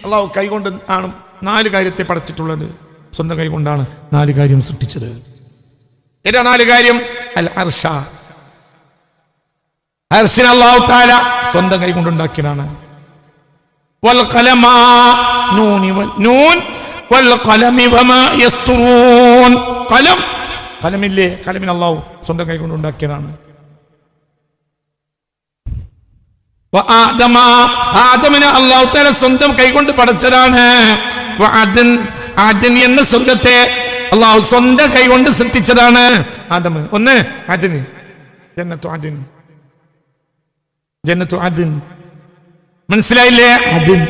അള്ളാഹു കൈകൊണ്ട് ആണ് 4 കാര്യത്തെ പടച്ചിട്ടുള്ളത്. സ്വന്തം കൈകൊണ്ടാണ് 4 കാര്യം സൃഷ്ടിച്ചത്. ഏതാ 4 കാര്യം? അൽ അർശ, അർശിനെ അല്ലാഹു തആല സ്വന്തം കൈകൊണ്ടുണ്ടാക്കിയതാണ്. വൽ ഖലമ, നൂൻ വൽ ഖലമി വമാ യസ്തുറൂൻ. ഖലമില്ലേ, ഖലമിനെ അല്ലാഹു സ്വന്തം കൈകൊണ്ടുണ്ടാക്കിയതാണ്. ആദമിനെ അല്ലാഹു തആല സ്വന്തം കൈകൊണ്ട് പടച്ചതാണ്. ആദൻ എന്ന സ്വർഗ്ഗത്തെ അല്ലാഹു സ്വന്തം കൈകൊണ്ട് സൃഷ്ടിച്ചതാണ്. ആദം ഒന്ന്, ആദന് ജന്നത്തു ആദൻ, മനസ്സിലായില്ലേ? ആദൻ,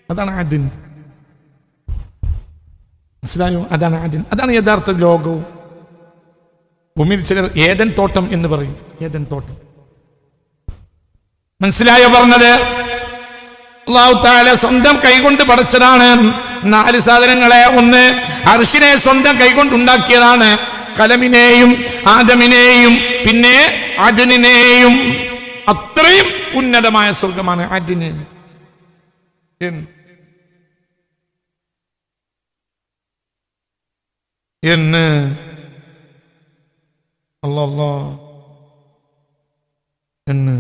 അതാണ് ആദൻ, മനസ്സിലായോ? അതാണ് ആദൻ, അതാണ് യഥാർത്ഥ ലോകവും. ഭൂമിയിൽ ചിലർ ഏദൻ തോട്ടം എന്ന് പറയും. ഏദൻ തോട്ടം, മനസ്സിലായോ പറഞ്ഞത്? അല്ലാഹു തആല സ്വന്തം കൈകൊണ്ട് പടച്ചതാണ് 4 സാധനങ്ങളെ. ഒന്ന്, അർശിനെ സ്വന്തം കൈകൊണ്ട് ഉണ്ടാക്കിയതാണ്. കലമിനെയും ആദമിനെയും പിന്നെ അദ്നിനെയും. അത്രയും ഉന്നതമായ സ്വർഗമാണ് അദ്ന്. എന്ന് അല്ലാഹ് എന്ന്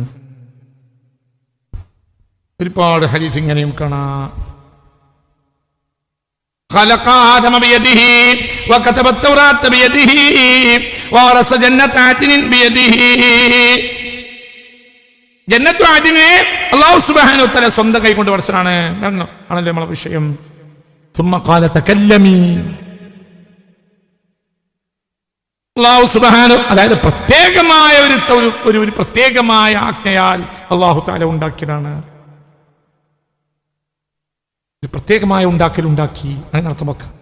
ഒരുപാട് ഹദീസ് ഇങ്ങനെയും കാണാം. خلق آدم بيده وكتب التوراة بيده وورث جنة عدن بيده. ജന്നത്തു ആദിനെ അല്ലാഹു സുബ്ഹാനഹു വ തആല സ്വന്തം കൈകൊണ്ട് പടച്ചതാണ്. ആണല്ലോ നമ്മളെ വിഷയം. ثم قال تكلمي. അല്ലാഹു സുബ്ഹാനഹു, അതായത് പ്രത്യേകമായ ഒരു പ്രത്യേകമായ ആജ്ഞയാൽ അല്ലാഹു തആല ഉണ്ടാക്കിയതാണ്. പ്രത്യേകമായ ഉണ്ടാക്കി അങ്ങനെ അർത്ഥം വെക്കാം.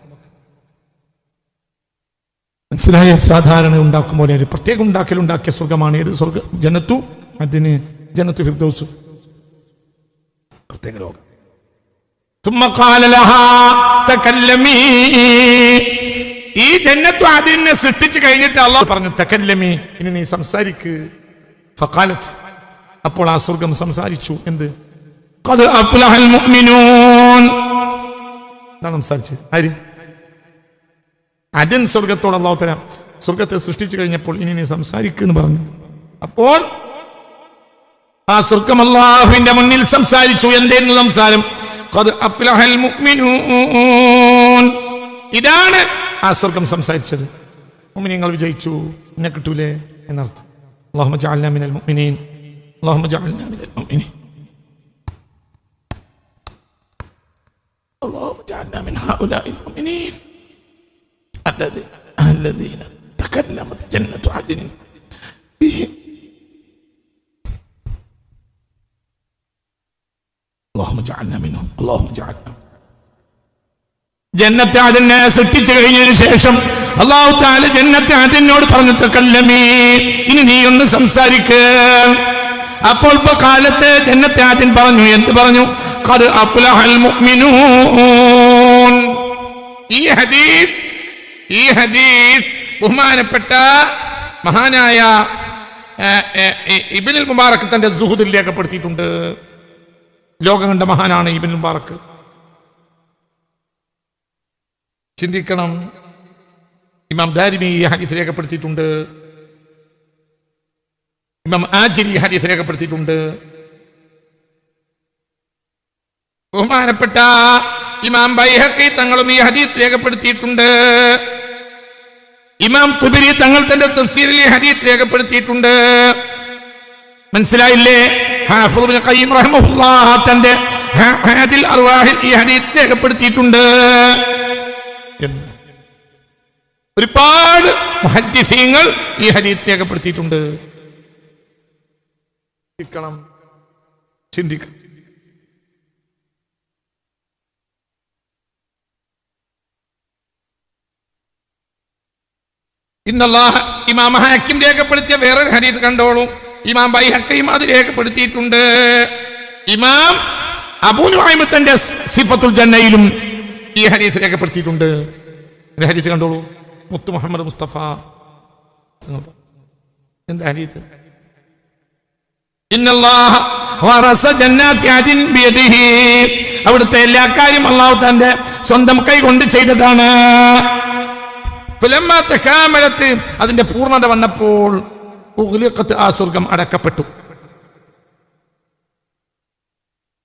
മനസ്സിലായ? സാധാരണ ഉണ്ടാക്കും പോലെ ഒരു പ്രത്യേക ഉണ്ടാക്കിയ സ്വർഗമാണ് ഏത് സ്വർഗം? ജന്നത്തു അദ്ന്, ജന്നത്തു ഫിർദൗസ്, പ്രത്യേക ലോകം. ثم قال لها تكلمي. ഈ ജന്നത്തു അദ്നെ സൃഷ്ടിച്ചു കഴിഞ്ഞിട്ട് അല്ലാഹു പറഞ്ഞു തകല്ലമി, ഇനി നീ സംസാരിക്ക്. ഫഖാലത്, അപ്പോൾ ആ സ്വർഗം സംസാരിച്ചു. എന്ത്? ഖദ് അഫ്ലഹൽ മുഅ്മിനൂൻ. എന്താണ് സംസാരിച്ചത്? ആര്? അദൻ സ്വർഗത്തോട് അല്ലാഹു തആല സ്വർഗത്തെ സൃഷ്ടിച്ചു കഴിഞ്ഞപ്പോൾ ഇനി നീ സംസാരിക്കുന്ന് പറഞ്ഞു. അപ്പോൾ ആ സ്വർഗം അല്ലാഹുവിന്റെ മുന്നിൽ സംസാരിച്ചു. എന്തായിരുന്നു സംസാരം? ഖദ് അഫ്ലഹൽ മുഅ്മിനൂൻ. ഇതാണ് ആ സ്വർഗം സംസാരിച്ചത്. മുഅ്മിനീങ്ങൾ വിജയിച്ചു, എന്നെ കിട്ടൂലേ എന്നർത്ഥം. അല്ലാഹുമ്മ ജഅൽനാ മിനൽ മുഅ്മിനീൻ, അല്ലാഹുമ്മ ജഅൽനാ മിനൽ മുഅ്മിനീൻ, اللهم اجعلنا من هؤلاء المؤمنين الذين تكلمت جنة عدن بهم. اللهم اجعلنا منهم، اللهم اجعلنا. ജന്നത്ത് അദ്നെ സൃഷ്ടിച്ചു കഴിഞ്ഞതിന് ശേഷം അല്ലാഹു തആല ജന്നത്ത് അദ്നോട് പറഞ്ഞു തകല്ലമി, ഇനി നീ ഒന്ന് സംസാരിക്ക്. അപ്പോൾ ഫഖാലത്ത്, ജന്നത്ത് അദ്ൻ പറഞ്ഞു. എന്ത് പറഞ്ഞു? ഖദ് അഫ്ലഹൽ മുഅ്മിനൂൻ. ഈ ഹദീസ് ബഹുമാനപ്പെട്ട മഹാനായ ഇബ്നുൽ മുബാറക് തന്റെ സുഹുദിൽ രേഖപ്പെടുത്തിയിട്ടുണ്ട്. ലോകം കണ്ട മഹാനാണ് ഇബ്നുൽ മുബാറക്. ചിന്തിക്കണം. ഇമാം ദാരിമി ഈ ഹദീസ് രേഖപ്പെടുത്തിയിട്ടുണ്ട്. ഇമാം ആജിരി ഹദീസ് രേഖപ്പെടുത്തിയിട്ടുണ്ട്. ബഹുമാനപ്പെട്ട ഇമാം ബൈഹഖി തങ്ങളും ഈ ഹദീസ് രേഖപ്പെടുത്തിയിട്ടുണ്ട്. ഇമാം തുബരി തങ്ങൾ തന്റെ തഫ്സീറിൽ ഈ ഹദീസ് രേഖപ്പെടുത്തിയിട്ടുണ്ട്. മനസ്സിലായില്ലേ? ഹാഫിദ് ഇബ്നു ഖയ്യിം റഹിമഹുല്ലാഹ് തന്റെ ഹാദിൽ അർവാഹിൽ ഈ ഹദീസ് രേഖപ്പെടുത്തിയിട്ടുണ്ട്. ഒരുപാട് മുഹദ്ദിസീങ്ങൾ ഈ ഹദീസ് രേഖപ്പെടുത്തിയിട്ടുണ്ട്. ചിന്തിക്കണം. ഇമാം ഹാക്കിം രേഖപ്പെടുത്തിയ വേറൊരു ഹദീസ് കണ്ടോളൂ. ഇമാം ബൈഹഖിയും അത് രേഖപ്പെടുത്തിയിട്ടുണ്ട്. ഇമാം അബൂ നുഐം തന്റെ സിഫത്തുൽ ജന്നയിലും ഈ ഹദീസ് രേഖപ്പെടുത്തിയിട്ടുണ്ട്. ഒരു ഹദീസ് കണ്ടോളൂ. മുത്തു മുഹമ്മദ് മുസ്തഫ എന്താ ഹദീസ്? ഇന്നല്ലാഹ വറസ ജന്നാത്തി അദിൻ ബിയദിഹി, അവിടുത്തെ എല്ലാ കാര്യം അല്ലാഹു തന്റെ സ്വന്തം കൈ കൊണ്ട് ചെയ്തതാണ്. ഫലമ്മാ തകാമലത്ത്, അതിന്റെ പൂർണ്ണത വന്നപ്പോൾ ഉഗ്ലിഖത്ത്, ആ സ്വർഗം അടക്കപ്പെട്ടു.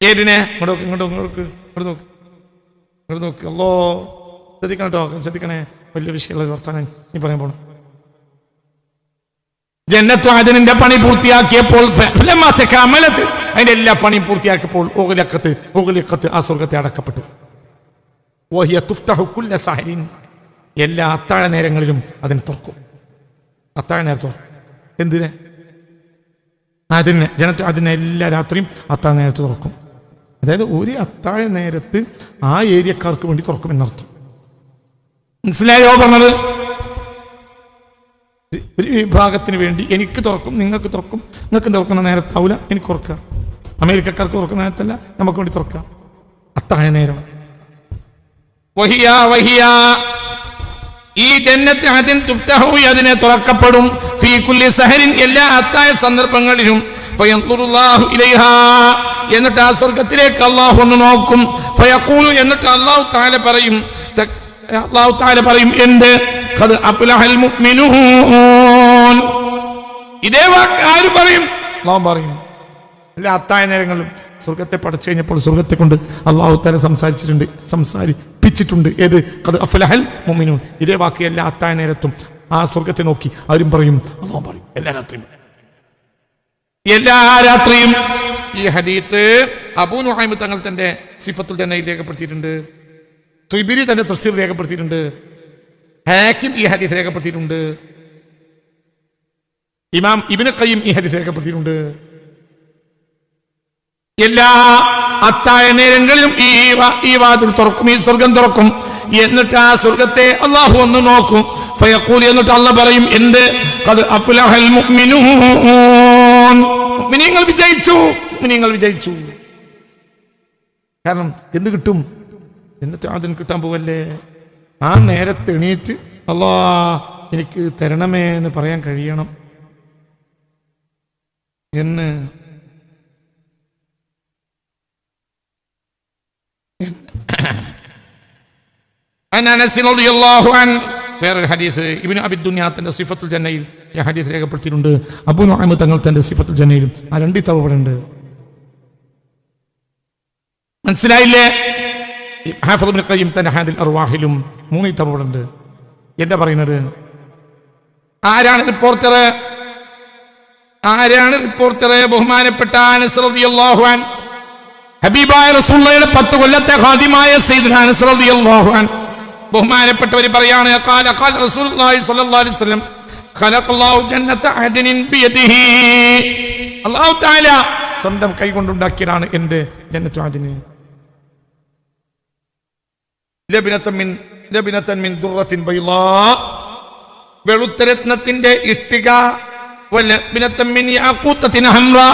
ഏതിനെ? ഇങ്ങോട്ട് നോക്ക്. അല്ലോ, ശ്രദ്ധിക്കണം കേട്ടോ, ശ്രദ്ധിക്കണേ. വലിയ വിഷയമുള്ള വർത്താനം നീ പറയാൻ പോണം. ജന്നത്തു അദനിന്റെ പണി പൂർത്തിയാക്കിയപ്പോൾ, അതിന്റെ എല്ലാ പണിയും പൂർത്തിയാക്കിയപ്പോൾ ഉഗ്ലിഖത്ത്, ആ സ്വർഗത്തെ അടക്കപ്പെട്ടു. വഹിയ തുഫ്തഹു കുല്ല സഹരിൻ, എല്ലാ അത്താഴ നേരങ്ങളിലും അതിന് തുറക്കും. അത്താഴ നേരം തുറക്കും. എന്തിന്? അതിന് ജനത്ത് അതിന് എല്ലാ രാത്രിയും അത്താഴ നേരത്ത് തുറക്കും. അതായത് ഒരു അത്താഴ നേരത്ത് ആ ഏരിയക്കാർക്ക് വേണ്ടി തുറക്കും എന്നർത്ഥം. മനസ്സിലായോ പറഞ്ഞത്? ഒരു വിഭാഗത്തിന് വേണ്ടി എനിക്ക് തുറക്കും, നിങ്ങൾക്ക് തുറക്കും. നിങ്ങൾക്ക് തുറക്കുന്ന നേരത്താവില്ല, എനിക്ക് തുറക്കുക. അമേരിക്കക്കാർക്ക് തുറക്കുന്ന നേരത്തല്ല, നമുക്ക് വേണ്ടി തുറക്കുക. അത്താഴ നേരം. ഈ ജന്നത്ത് അദിൻ തുഫ്തഹു, അതിനെ തുറക്കപ്പെടും. ഫീ കുല്ലി സഹരിൻ, എല്ലാ അത്താഴ സന്ദർഭങ്ങളിലും. ഫയൻദുറുല്ലാഹു ഇലൈഹാ, എന്നിട്ട് ആ സ്വർഗത്തിലേക്ക് അല്ലാഹു ഒന്ന് നോക്കും. ഫയഖൂലു, എന്നിട്ട് അല്ലാഹു തആല പറയും എന്ത്? ഖദ് അഫ്ലഹൽ മുഅ്മിനൂൻ. ഇതേ വാക്ക് ആര് പറയും? അല്ലാഹു പറയും. എല്ലാ അത്താഴ നേരങ്ങളിലും സ്വർഗത്തെ പഠിച്ചു കഴിഞ്ഞപ്പോൾ സ്വർഗത്തെ കൊണ്ട് അല്ലാഹു തആല സംസാരിപ്പിച്ചിട്ടുണ്ട്. ഏത്? ഖദ് അഫ്ലഹൽ മുഅ്മിനൂൻ. ഇതേ വാക്ക് എല്ലാ അത്താഴ നേരത്തും ആ സ്വർഗത്തെ നോക്കി ആരും പറയും, അല്ലാഹു പറയും. എല്ലാ രാത്രിയും. ഈ ഹദീത്ത് അബൂ നുഐം തങ്ങൾ തന്റെ സിഫത്തുൽ ജന്നയിൽ രേഖപ്പെടുത്തിയിട്ടുണ്ട്. തുബിരി തന്റെ തഫ്സീർ രേഖപ്പെടുത്തിയിട്ടുണ്ട്. ഹാക്കിം ഈ ഹദീസ് രേഖപ്പെടുത്തിയിട്ടുണ്ട്. ഇമാം ഇബ്നു ഖയ്യിം ഈ ഹദീസ് രേഖപ്പെടുത്തിയിട്ടുണ്ട്. എല്ലാ അത്താഴ നേരങ്ങളിലും ഈ വാതിൽ തുറക്കും, ഈ സ്വർഗം തുറക്കും. എന്നിട്ട് ആ സ്വർഗത്തെ അല്ലാഹു ഒന്ന് നോക്കും. ഫയഖൂൽ, എന്നിട്ട് അല്ലാഹു പറയും എന്ത്? ഖദ് അഫ്ലഹൽ മുഅ്മിനൂൻ. മുഅ്മിനീങ്ങൾ വിജയിച്ചു. കാരണം എന്ത് കിട്ടും? എന്നിട്ട് അതിന് കിട്ടാൻ പോവല്ലേ. ആ നേരത്തെ എണീറ്റ് അല്ലാഹ് എനിക്ക് തരണമേ എന്ന് പറയാൻ കഴിയണം എന്ന് വേറൊരു ഹദീസ് ഇബ്നു അബി ദുനിയ തന്റെ സിഫത്തുൽ ജന്നയിൽ ഈ ഹദീസ് രേഖപ്പെടുത്തിയിട്ടുണ്ട്. അബൂ നുഐം തങ്ങൾ തന്റെ സിഫത്തുൽ ജന്നയിലും ആ രണ്ടീ തവറുണ്ട്. മനസ്സിലായില്ലേ? ഹാഫിദ് ഇബ്നു ഖയ്യിം തന്റെ ഹാദിൽ അർവാഹിലും 3 തവറുണ്ട്. എന്താ പറയുന്നത്? ആരാണ് റിപ്പോർട്ടർ? ബഹുമാനപ്പെട്ട അനസ് റളിയല്ലാഹു അൻഹു, ഹബീബായ റസൂലുള്ളാഹിയുടെ 10 കൊല്ലത്തെ ഖാദിമായ സയ്യിദുനാ അനസ് റളിയല്ലാഹു അൻഹു ബഹുമാനപ്പെട്ടവർ പറയാണ്, ഖാല റസൂലുള്ളാഹി സ്വല്ലല്ലാഹു അലൈഹി വസല്ലം ഖലഖല്ലാഹു ജന്നത അദ്നിൻ ബിയദിഹി, അല്ലാഹു തആല സ്വന്തം കൈകൊണ്ടുണ്ടാക്കിയതാണ് എൻ്റെ ജന്നത്തു അദ്ൻ. ലബിനതൻ മിൻ ദുർറത്തിൻ ബൈളാ, വെളുത്ത രത്നത്തിന്റെ ഇഷ്ടിക. വലബിനതൻ മിൻ യാഖൂത്തത്തിൻ ഹംറാ,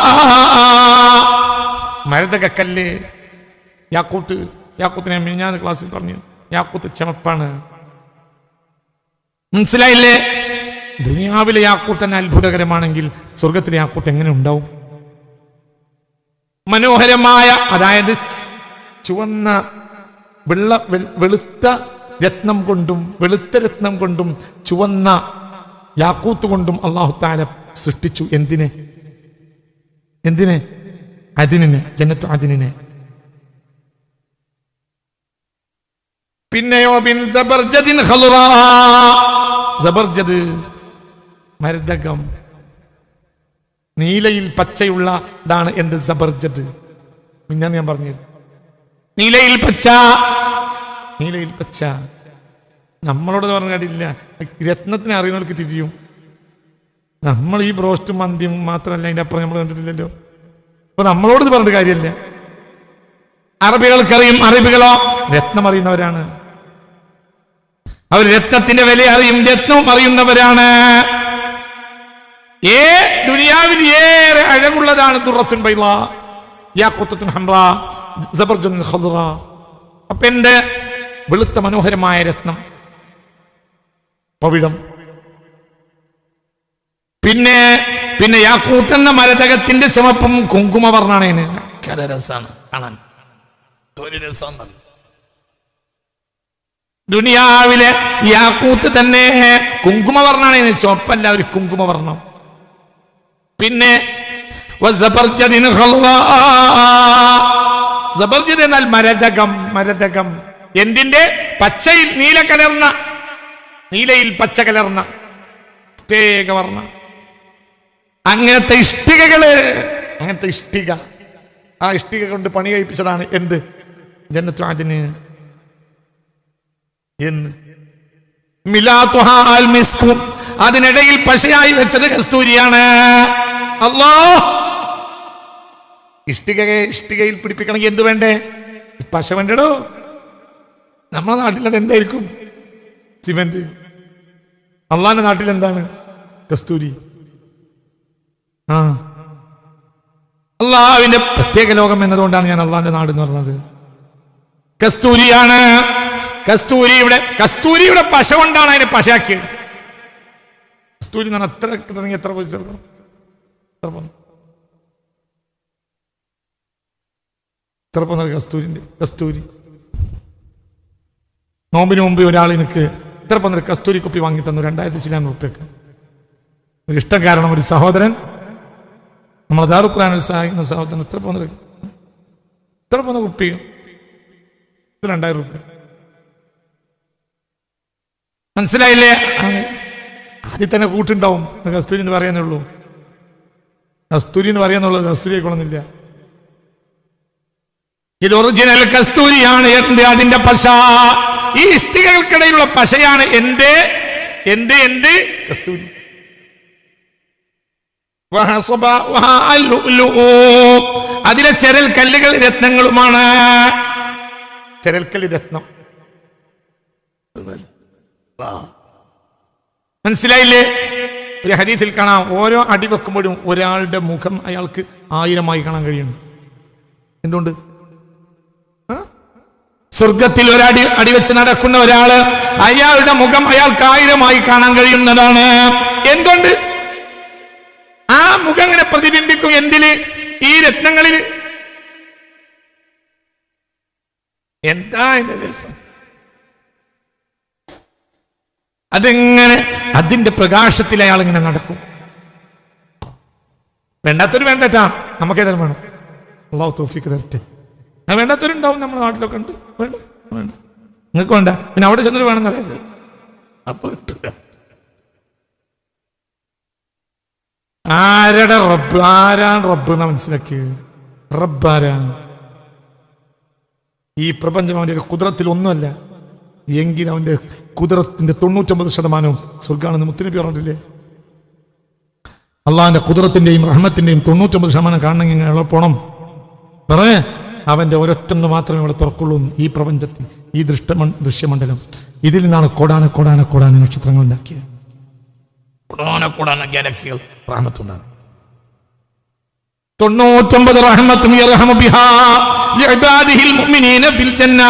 മരതകക്കല്ല്. യാക്കൂത്തിനെ ഞാൻ ക്ലാസ്സിൽ പറഞ്ഞു, യാക്കൂത്ത് ചമപ്പാണ്. മനസ്സിലായില്ലേ? ദുനിയാവിലെ യാക്കൂത്ത് തന്നെ അത്ഭുതകരമാണെങ്കിൽ സ്വർഗത്തിലെ യാക്കൂത്ത് എങ്ങനെ ഉണ്ടാവും? മനോഹരമായ, അതായത് ചുവന്ന വെളുത്ത രത്നം കൊണ്ടും ചുവന്ന യാക്കൂത്ത് കൊണ്ടും അല്ലാഹു തആല സൃഷ്ടിച്ചു. എന്തിനെ? അദ്നിനെ, ജന്നത്തു അദ്നിനെ. പിന്നെയോ ബിൻ സബർജദിൻ ഖളുറാ, സബർജദ് മരതകം, നീലയിൽ പച്ചയുള്ളതാണ് എന്ത്? സബർജദ്. ഞാൻ പറഞ്ഞു നീലയിൽ പച്ച. നമ്മളോട് പറഞ്ഞ കണ്ടില്ല, രത്നത്തിനെ അറിയുന്നവർക്ക് തിരിയും. നമ്മൾ ഈ ബ്രോസ്റ്റും മന്തിയും മാത്രമല്ല, അതിൻ്റെ അപ്പുറം നമ്മൾ കണ്ടിട്ടില്ലല്ലോ. അപ്പൊ നമ്മളോട് പറഞ്ഞിട്ട് കാര്യമില്ല. അറബികൾക്കറിയും. അറബികളോ രത്നം അറിയുന്നവരാണ്. അവർ രത്നത്തിന്റെ വില അറിയും, രത്നവും അറിയുന്നവരാണ്. ദുനിയാവിൽ ഏറെ അഴകുള്ളതാണ് ദുർറത്തുൻ ബൈളാ, യാഖൂത്തത്തുൻ ഹംറാ, സബർജദുൻ ഖളുറാ. അപ്പൊ എന്റെ വെളുത്ത മനോഹരമായ രത്നം, പവിഴം. പിന്നെ യാക്കൂത്ത് എന്ന മരതകത്തിന്റെ ചുമപ്പും കുങ്കുമവർണ്ണാണ്. ഭയങ്കര രസമാണ് കാണാൻ, ഒരു രസം. ദുനിയാവിലെ യാക്കൂത്ത് തന്നെ കുങ്കുമവർണ്ണാണ്, ചുവപ്പല്ല, ഒരു കുങ്കുമവർണ്ണം. പിന്നെ സബർജദ് എന്നാൽ മരതകം. മരതകം എന്തിന്റെ? പച്ചയിൽ നീല കലർന്ന, നീലയിൽ പച്ച കലർന്ന പ്രത്യേക വർണ്ണ. അങ്ങനത്തെ ഇഷ്ടികകള്, അങ്ങനത്തെ ഇഷ്ടിക, ആ ഇഷ്ടിക കൊണ്ട് പണി കഴിപ്പിച്ചതാണ് എന്ത്? ജന്നത്തു അദ്ൻ എന്ന്. മിലാതുഹാ അൽ മിസ്ക്, അതിനിടയിൽ പശയായി വെച്ചത് കസ്തൂരിയാണ്. അല്ലാഹ്, ഇഷ്ടികയിൽ പിടിപ്പിക്കണമെങ്കിൽ എന്ത് വേണ്ടേ? പശ വേണ്ടടോ. നമ്മുടെ നാട്ടിൽ അത് എന്തായിരിക്കും? സിമന്റ്. അള്ളാന്റെ നാട്ടിൽ എന്താണ്? കസ്തൂരി. അള്ളാഹുവിന്റെ പ്രത്യേക ലോകം എന്നതുകൊണ്ടാണ് ഞാൻ അള്ളാന്റെ നാട് എന്ന് പറഞ്ഞത്. കസ്തൂരിയാണ്. കസ്തൂരിയുടെ പശ കൊണ്ടാണ് അതിനെ പശയാക്കിയത്. കസ്തൂരി എന്ന് പറഞ്ഞാൽ എത്ര കിട്ടണമെങ്കിൽ എത്ര പൈസ കസ്തൂരി. നോമ്പിന് മുമ്പ് ഒരാൾ എനിക്ക് ഇത്ര പന്ത്ര കസ്തൂരി കുപ്പി വാങ്ങി തന്നു, 2000 ചില്ലാൻ റുപ്യക്ക്. ഒരു ഇഷ്ടം കാരണം ഒരു സഹോദരൻ, നമ്മളെ ദാറുഖുർആനിൽ സഹായിക്കുന്ന സഹോദരൻ, ഇത്ര പോന്ന കുപ്പി 2000 റുപ്യ. മനസ്സിലായില്ലേ? ആദ്യം തന്നെ കൂട്ടുണ്ടാവും. കസ്തൂരി എന്ന് പറയാനുള്ളൂ, കസ്തൂരി എന്ന് പറയാന്നുള്ളത് കസ്തൂരിയെ കൊള്ളുന്നില്ല. ഇത് ഒറിജിനൽ കസ്തൂരിയാണ് എന്റെ, അതിന്റെ പശ. ഈ ഇഷ്ടികൾക്കിടയിലുള്ള പശയാണ് എന്റെ കസ്തൂരി. അതിലെ ചെരൽ കല്ലുകൾ രത്നങ്ങളുമാണ്. ചെരൽക്കല്ല് രത്നം. മനസ്സിലായില്ലേ? ഒരു ഹദീസിൽ കാണാം, ഓരോ അടി വെക്കുമ്പോഴും ഒരാളുടെ മുഖം അയാൾക്ക് 1000 കാണാൻ കഴിയുന്നു. എന്തുകൊണ്ട്? സ്വർഗത്തിൽ അടി വെച്ച് നടക്കുന്ന ഒരാള്, അയാളുടെ മുഖം അയാൾക്ക് 1000 കാണാൻ കഴിയുന്നതാണ്. എന്തുകൊണ്ട്? ആ മുഖം ഇങ്ങനെ പ്രതിബിംബിക്കും. എന്തില്? ഈ രത്നങ്ങളിൽ. എന്താ അതിന്റെ രസം? അതെങ്ങനെ അതിന്റെ പ്രകാശത്തിൽ അയാൾ ഇങ്ങനെ നടക്കും. വേണ്ടാത്തൊരു വേണ്ടട്ടാ, നമുക്കേതായാലും വേണം. അല്ലാഹു തൗഫീഖ് തരട്ടെ. വേണ്ടാത്തവരുണ്ടാവും നമ്മുടെ നാട്ടിലൊക്കെ ഉണ്ട്. വേണ്ട നിങ്ങൾക്ക് വേണ്ട, പിന്നെ അവിടെ ചെന്നിട്ട് വേണമെന്നറിയത്. അപ്പൊ ആരുടെ റബ്ബ്? ആരാണ് റബ്ബ് എന്ന് മനസ്സിലാക്കിയത്? റബ്ബാരാ? ഈ പ്രപഞ്ചം അവന്റെ കുദറത്തിൽ ഒന്നുമല്ല എങ്കിൽ അവന്റെ കുദറത്തിന്റെ 99% സ്വർഗാണെന്ന് മുത്തുനബി പറഞ്ഞിട്ടില്ലേ? അള്ളാഹിന്റെ കുദറത്തിന്റെയും റഹ്മത്തിന്റെയും 99% കാണണമെങ്കിൽ എവിടെ പോണം? പറയേ, അവന്റെ ഒരൊറ്റൊന്ന് മാത്രമേ ഇവിടെ തുറക്കുള്ളൂ. ഈ പ്രപഞ്ചത്തിൽ, ഈ ദൃശ്യമണ്ഡലം, ഇതിൽ നിന്നാണ് കോടാന നക്ഷത്രങ്ങൾ ഉണ്ടാക്കിയത്. കോടാന ഗാലക്സികൾ റഹ്മത്തുണ്ടാണ്. 99 റഹ്മത്തും യർഹമു ബിഹാ ലിഇബാദിഹിൽ മുഅ്മിനീന ഫിൽ ജന്ന.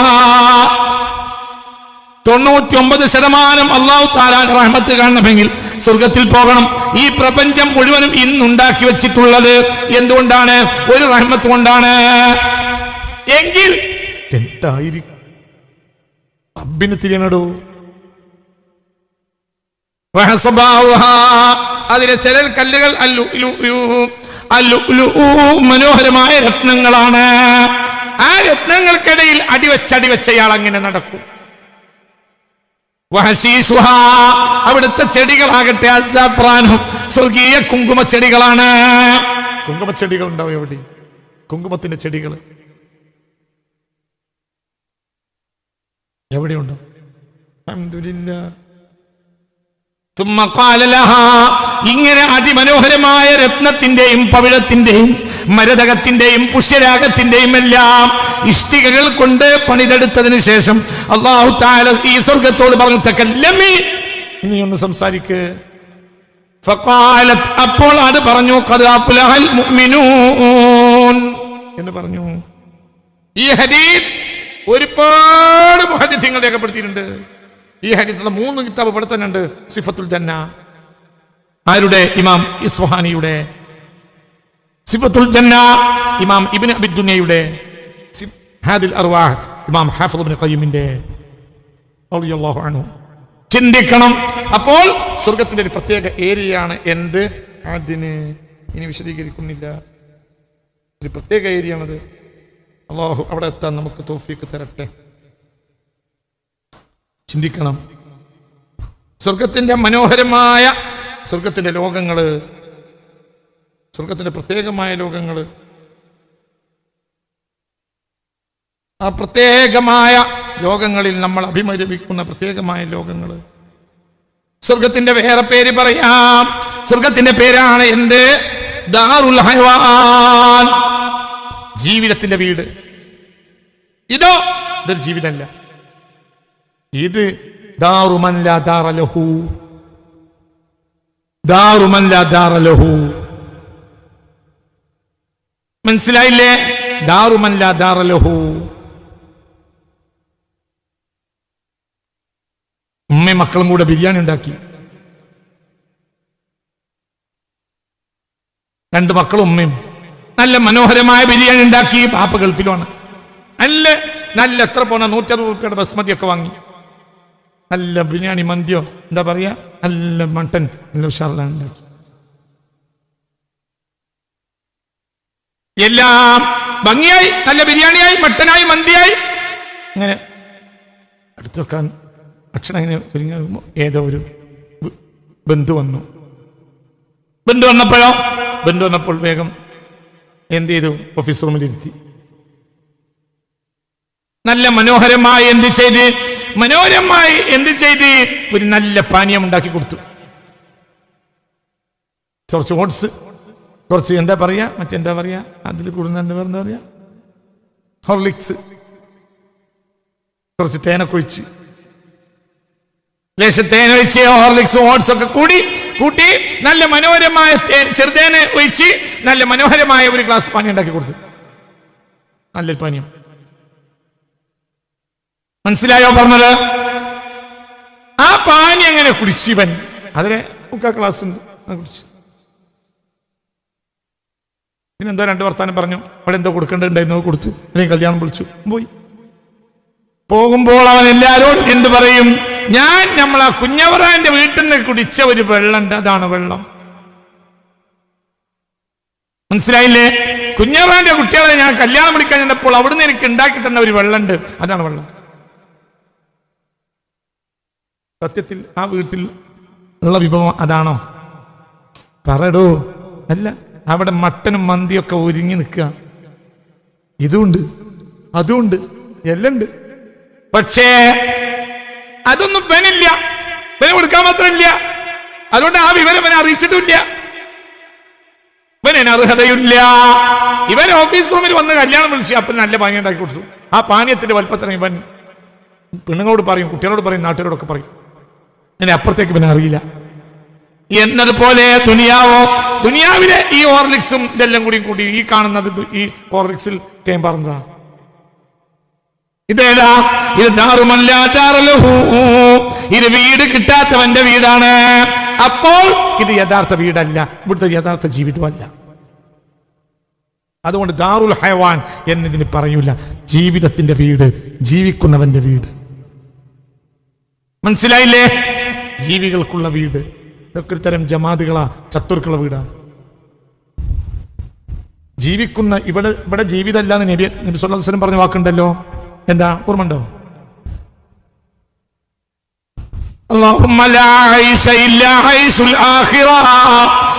99% അല്ലാഹു തആലയുടെ റഹ്മത്ത് കാണണമെങ്കിൽ സ്വർഗത്തിൽ പോകണം. ഈ പ്രപഞ്ചം മുഴുവനും ഇന്നുണ്ടാക്കി വെച്ചിട്ടുള്ളത് എന്തുകൊണ്ടാണ്? ഒരു റഹ്മത്ത് കൊണ്ടാണ്. എങ്കിൽ എന്തായിരിക്കും? റബ്ബിന് തിരിയണടോ. അതിലെ ചെരൽ കല്ലുകൾ മനോഹരമായ രത്നങ്ങളാണ്. ആ രത്നങ്ങൾക്കിടയിൽ അടിവച്ചയാൾ അങ്ങനെ നടക്കും. അവിടുത്തെ ചെടികളാകട്ടെ അസാഫ്രാനും സ്വർഗീയ കുങ്കുമച്ചെടികളാണ്. കുങ്കുമച്ചെടികൾ ഉണ്ടാവും എവിടെ? കുങ്കുമത്തിന്റെ ചെടികൾ എവിടെയുണ്ടോ? അൽഹംദുലില്ലാഹ്. ഇങ്ങനെ അതിമനോഹരമായ രത്നത്തിന്റെയും പവിഴത്തിന്റെയും മരതകത്തിന്റെയും പുഷ്യരാഗത്തിന്റെയും എല്ലാം ഇഷ്ടികകൾ കൊണ്ട് പണിതെടുത്തതിന് ശേഷം അല്ലാഹു തആല ഈ സ്വർഗത്തോട് പറഞ്ഞു, തകല്ലമി, ഇനി ഒന്ന് സംസാരിക്ക്. ഫഖാലത്, അപ്പോൾ അത് പറഞ്ഞു, ഖദ് അഫ്ലഹൽ മുഅ്മിനൂൻ എന്ന് പറഞ്ഞു. ഈ ഹദീസ് ഒരുപാട് മുഹദ്ദിസീങ്ങൾ രേഖപ്പെടുത്തിയിട്ടുണ്ട്. ഈ ഹദീസിലെ 3 കിതാബ് ഇവിടെ തന്നെ ഉണ്ട്. സിഫത്തുൽ ജന്ന, ആരുടെ? ഇമാം ഇസ്ഫഹാനിയുടെ സിഫത്തുൽ ജന്ന, ഇമാം ഇബ്നു അബി ദുനിയയുടെ ഹാദിൽ അർവാഹ്, ഇമാം ഹാഫിദ് ഇബ്നു ഖയ്യിമിന്റെ റളിയല്ലാഹു അൻഹു. ചിന്തിക്കണം. അപ്പോൾ സ്വർഗത്തിന്റെ ഒരു പ്രത്യേക ഏരിയയാണ് എന്ത്? അതിന് ഇനി വിശദീകരിക്കുന്നില്ല. ഒരു പ്രത്യേക ഏരിയയാണത്. അല്ലാഹു അവിടെ എത്താൻ നമുക്ക് തൗഫീഖ് തരട്ടെ. ചിന്തിക്കണം. സ്വർഗത്തിന്റെ മനോഹരമായ സ്വർഗത്തിന്റെ ലോകങ്ങള്, സ്വർഗത്തിന്റെ പ്രത്യേകമായ ലോകങ്ങള്, ആ പ്രത്യേകമായ ലോകങ്ങളിൽ നമ്മൾ അഭിമുഖീകരിക്കുന്ന പ്രത്യേകമായ ലോകങ്ങള്. സ്വർഗത്തിന്റെ വേറെ പേര് പറയാം. സ്വർഗത്തിന്റെ പേരാണ് എന്ത്? ദാറുൽ ഹയവാൻ, ജീവിതത്തിന്റെ വീട്. ഇതൊരു ജീവിതമല്ല, ഇത് ദാറുമൻ ലാ ദാറ ലഹു, ദാറുമൻ ലാ ദാറ ലഹു. മനസ്സിലായില്ലേ? ദാറുമൻ ലാ ദാറ ലഹു. ഉമ്മയും മക്കളും കൂടെ ബിരിയാണി ഉണ്ടാക്കി. 2 മക്കളും ഉമ്മയും നല്ല മനോഹരമായ ബിരിയാണി ഉണ്ടാക്കി. ബാപ്പ ഗൾഫിലാണ്. നല്ല എത്ര പോണ 160 രൂപയുടെ ബസ്മതിയൊക്കെ വാങ്ങി. നല്ല ബിരിയാണി, മന്തിയോ എന്താ പറയാ, നല്ല മട്ടൻ നല്ല ഉഷാറിലാണ് ഉണ്ടാക്കി. എല്ലാം ഭംഗിയായി, നല്ല ബിരിയാണിയായി, മട്ടനായി, മന്തിയായി. അങ്ങനെ അടുത്ത് വെക്കാൻ ഭക്ഷണം ഇങ്ങനെ ഒരുങ്ങുമ്പോൾ ഏതോ ഒരു ബന്ധു വന്നു. ബന്ധു വന്നപ്പോൾ വേഗം എന്ത് ചെയ്തു? ഓഫീസ് റൂമിലിരുത്തി. നല്ല മനോഹരമായി എന്ത് ചെയ്ത് ഒരു നല്ല പാനീയം ഉണ്ടാക്കി കൊടുത്തു. കുറച്ച് ഓട്സ്, കുറച്ച് എന്താ പറയാ, മറ്റെന്താ പറയാ, അതിൽ കൂടുന്ന എന്താ പറയാ, ഹോർലിക്സ്, കുറച്ച് തേനൊക്കെ ഒഴിച്ച്, ലേശം തേനൊഴിച്ച് ഹോർലിക്സും ഓട്സ് ഒക്കെ കൂട്ടി നല്ല മനോഹരമായ ചെറുതേന ഒഴിച്ച് നല്ല മനോഹരമായ ഒരു ഗ്ലാസ് പാനീയം ഉണ്ടാക്കി കൊടുത്തു. നല്ലൊരു പാനീയം. മനസ്സിലായോ പറഞ്ഞത്? ആ പാനി അങ്ങനെ കുടിച്ചിവൻ. അതിലെ 3/4 ഗ്ലാസ് ഉണ്ട്, കുടിച്ചു. പിന്നെന്തോ 2 വർത്താനം പറഞ്ഞു. അവിടെ എന്തോ കൊടുക്കേണ്ടതുണ്ടായിരുന്നു, കൊടുത്തു. അല്ലെങ്കിൽ കല്യാണം വിളിച്ചു, പോയി. പോകുമ്പോൾ അവൻ എല്ലാരോടും എന്ത് പറയും? ഞാൻ നമ്മളാ കുഞ്ഞവറാന്റെ വീട്ടിൽ നിന്ന് കുടിച്ച ഒരു വെള്ളമുണ്ട്, അതാണ് വെള്ളം. മനസ്സിലായില്ലേ? കുഞ്ഞവറാന്റെ കുട്ടികളെ ഞാൻ കല്യാണം വിളിക്കാൻ ചെന്നപ്പോൾ അവിടുന്ന് എനിക്ക് ഉണ്ടാക്കി തന്ന ഒരു വെള്ളമുണ്ട്, അതാണ് വെള്ളം. സത്യത്തിൽ ആ വീട്ടിൽ ഉള്ള വിഭവം അതാണോ? പറടോ. അല്ല, അവിടെ മട്ടനും മന്തിയൊക്കെ ഒരുങ്ങി നിൽക്കുക. ഇതുണ്ട്, അതുണ്ട്, എല്ലാം ഉണ്ട്. പക്ഷേ അതൊന്നും ഇവനില്ല, ഇവന് കൊടുക്കാൻ മാത്രമില്ല. അതുകൊണ്ട് ആ വിവരം ഇവനെ അറിയിച്ചിട്ടില്ല, ഇവന് അർഹതയില്ല. ഇവൻ ഓഫീസ് റൂമിൽ വന്ന് കല്യാണം വിളിച്ച് അപ്പം നല്ല പാനീയം ഉണ്ടാക്കി കൊടുത്തു. ആ പാനീയത്തിന്റെ വലുപ്പത്തിന് ഇവൻ പെണ്ണുങ്ങളോട് പറയും, കുട്ടികളോട് പറയും, നാട്ടുകാരോടൊക്കെ പറയും. അതിനെ അപ്പുറത്തേക്ക് പിന്നെ അറിയില്ല. എന്നതുപോലെ ദുനിയാവിലെ ഈ ഹോർലിക്സും ഇതെല്ലാം കൂടി ഈ കാണുന്നത് ഈ ഹോർലിക്സിൽ തേൻ പറഞ്ഞതാ. ഇതേതാ? ഇത് ദാറുമൻ ലാ ദാറ ലഹു, ഇത് വീട് കിട്ടാത്തവന്റെ വീടാണ്. അപ്പോൾ ഇത് യഥാർത്ഥ വീടല്ല, ഇവിടുത്തെ യഥാർത്ഥ ജീവിതമല്ല. അതുകൊണ്ട് ദാറുൽ ഹയവാൻ എന്നതിന് പറയൂല. ജീവിതത്തിന്റെ വീട്, ജീവിക്കുന്നവന്റെ വീട്. മനസ്സിലായില്ലേ? ജീവികൾക്കുള്ള വീട്. ഇതൊക്കെ ഒരു തരം ജമാഅത്തുകളാ, ചത്തുർക്കുള്ള വീടാ. ജീവിക്കുന്ന ഇവിടെ ജീവിതമല്ല എന്ന് നബി സല്ലല്ലാഹു അലൈഹി വസല്ലം പറഞ്ഞ വാക്കുണ്ടല്ലോ. എന്താ ഓർമ്മണ്ടോ? اللهم لا عيش إلا عيش الآخرة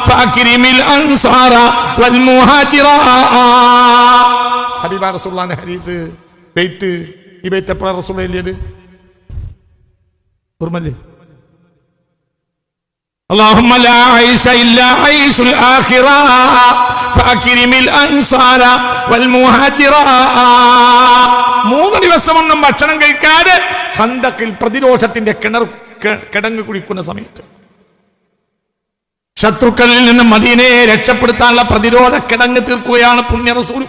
فأكرم الأنصار والمهاجرة. ഹബീബ റസൂലുള്ളാഹിന്റെ ഹദീസ് ബൈത്ത്. ഈ ബൈത്ത് എപ്പോഴാണ് റസൂൽ എഴുതിയത്? ഓർമ്മല്ലേ? اللهم لا عيش إلا عيش الآخرة فأكرم الأنصار والمهاجرة. 3 ദിവസമൊന്നും ഭക്ഷണം കഴിക്കാതെ ഖന്തക്കിൽ പ്രതിരോധത്തിന്റെ കിടങ്ങ് കുടിക്കുന്ന സമയത്ത് ശത്രുക്കളിൽ നിന്ന് മദീനയെ രക്ഷപ്പെടുത്താനുള്ള പ്രതിരോധ കിടങ്ങ് തീർക്കുകയാണ് പുണ്യ റസൂൽ.